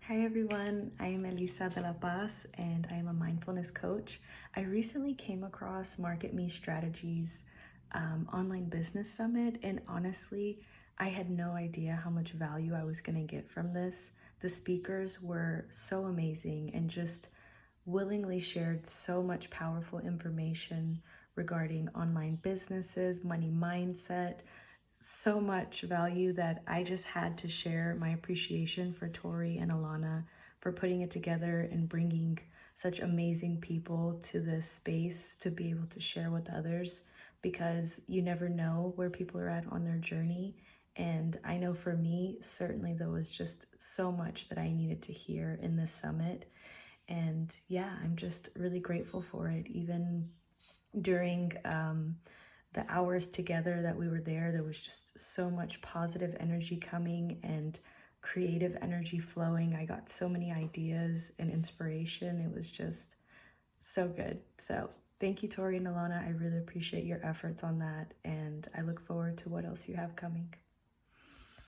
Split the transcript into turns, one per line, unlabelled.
Hi everyone, I am Eliza de la Paz and I am a mindfulness coach. I recently came across Market Me Strategies online business summit, and honestly, I had no idea how much value I was going to get from this. The speakers were so amazing and just willingly shared so much powerful information regarding online businesses, money mindset, so much value that I just had to share my appreciation for Tori and Alana for putting it together and bringing such amazing people to this space to be able to share with others, because you never know where people are at on their journey. And I know for me, certainly there was just so much that I needed to hear in this summit. And yeah, I'm just really grateful for it. Even during the hours together that we were there was just so much positive energy coming and creative energy flowing. I got so many ideas and inspiration. It was just so good. So thank you, Tori and Alana. I really appreciate your efforts on that, and I look forward to what else you have coming.